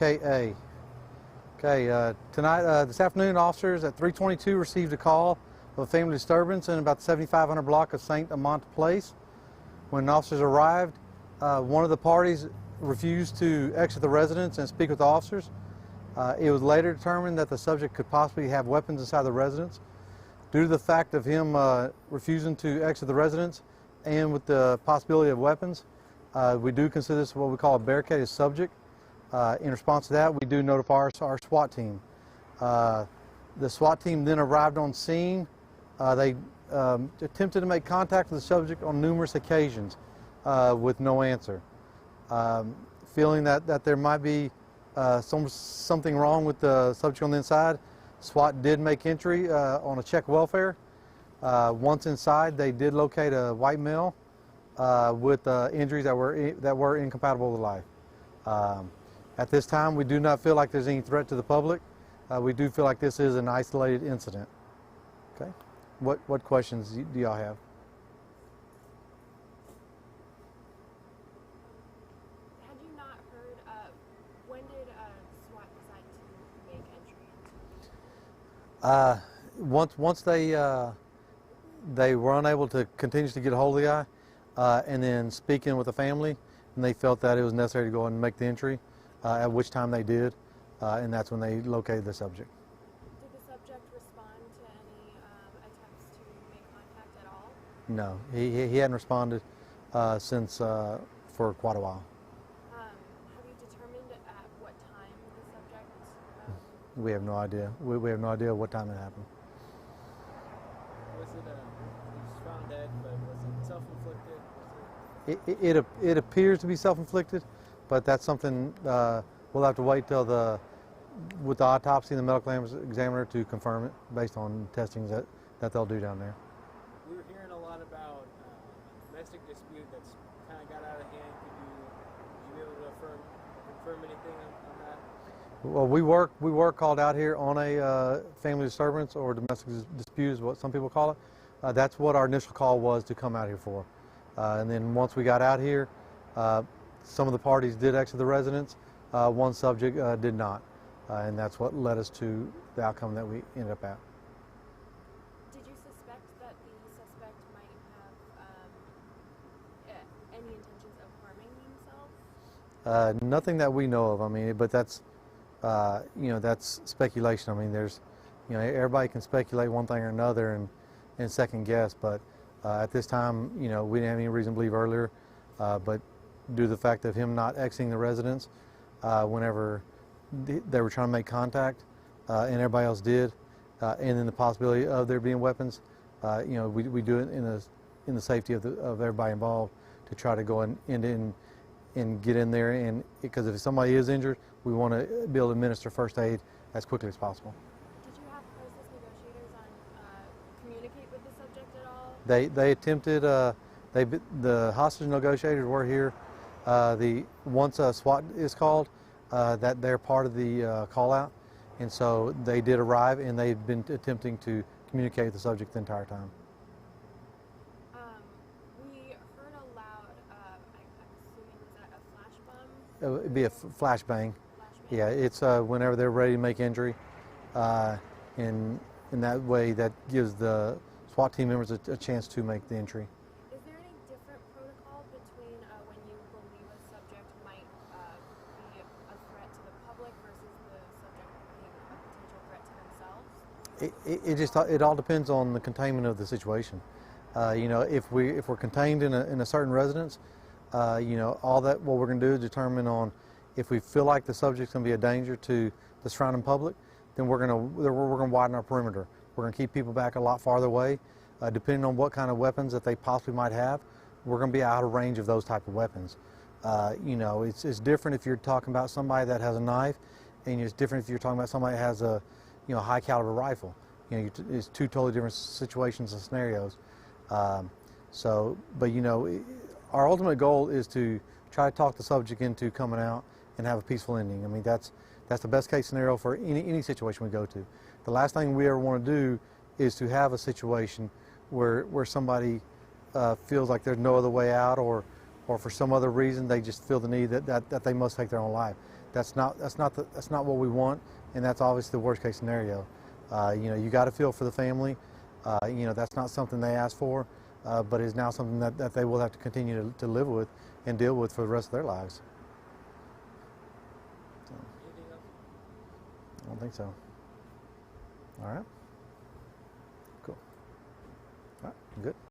KA. This afternoon, officers at 322 received a call of a family disturbance in about the 7500 block of St. Amant Place. When officers arrived, one of the parties refused to exit the residence and speak with the officers. It was later determined that the subject could possibly have weapons inside the residence. Due to the fact of him refusing to exit the residence and with the possibility of weapons, we do consider this what we call a barricaded subject. In response to that, we do notify our SWAT team. The SWAT team then arrived on scene. They attempted to make contact with the subject on numerous occasions with no answer. Feeling that there might be something wrong with the subject on the inside, SWAT did make entry on a check welfare. Once inside, they did locate a white male with injuries that were incompatible with life. At this time, we do not feel like there's any threat to the public. We do feel like this is an isolated incident. Okay. What questions do y'all have? Had you not heard when did SWAT decide to make entry? Once they were unable to continue to get a hold of the guy, and then speaking with the family, and they felt that it was necessary to go and make the entry, at which time they did, and that's when they located the subject. Did the subject respond to any attempts to make contact at all? No, he hadn't responded since for quite a while. Have you determined at what time the subject? We have no idea. We have no idea what time it happened. Was it he was found dead, but was it self-inflicted? It appears to be self-inflicted, but that's something we'll have to wait till with the autopsy and the medical examiner to confirm it based on testings that they'll do down there. We were hearing a lot about a domestic dispute that's kind of got out of hand. Would you be able to confirm anything on that? Well, we were called out here on a family disturbance or domestic dispute is what some people call it. That's what our initial call was to come out here for. And then once we got out here, some of the parties did exit the residence. One subject did not. And that's what led us to the outcome that we ended up at. Did you suspect that the suspect might have any intentions of harming himself? Nothing that we know of. I mean, but that's that's speculation. I mean, everybody can speculate one thing or another and second guess. But at this time, we didn't have any reason to believe earlier. But due to the fact of him not exiting the residence whenever they were trying to make contact, and everybody else did, and then the possibility of there being weapons, we do it in the safety of everybody involved to try to go and get in there, and because if somebody is injured, we want to be able to administer first aid as quickly as possible. Did you have crisis negotiators communicate with the subject at all? They attempted. The hostage negotiators were here. Once SWAT is called, that they're part of the call out, and so they did arrive, and they've been attempting to communicate with the subject the entire time. We heard a loud, I'm assuming, was that a flash bomb? It'd be a flashbang. Flashbang? Yeah, it's whenever they're ready to make entry, and in that way that gives the SWAT team members a chance to make the entry. Is there any different protocol between when you believe a subject might be a threat to the public versus the subject being a potential threat to themselves? It all depends on the containment of the situation. If we're contained in a certain residence, all that what we're going to do is determine on if we feel like the subject's going to be a danger to the surrounding public, then we're going to widen our perimeter. We're going to keep people back a lot farther away. Depending on what kind of weapons that they possibly might have, we're going to be out of range of those type of weapons. It's different if you're talking about somebody that has a knife, and it's different if you're talking about somebody that has a high caliber rifle. It's two totally different situations and scenarios. But our ultimate goal is to try to talk the subject into coming out and have a peaceful ending. I mean, that's the best case scenario for any situation we go to. The last thing we ever want to do is to have a situation where somebody feels like there's no other way out, or for some other reason they just feel the need that they must take their own life. that's not what we want, and that's obviously the worst case scenario. You got to feel for the family. That's not something they asked for, but is now something that they will have to continue to live with and deal with for the rest of their lives. So, Anything else? I don't think so. All right. Cool. All right. Good.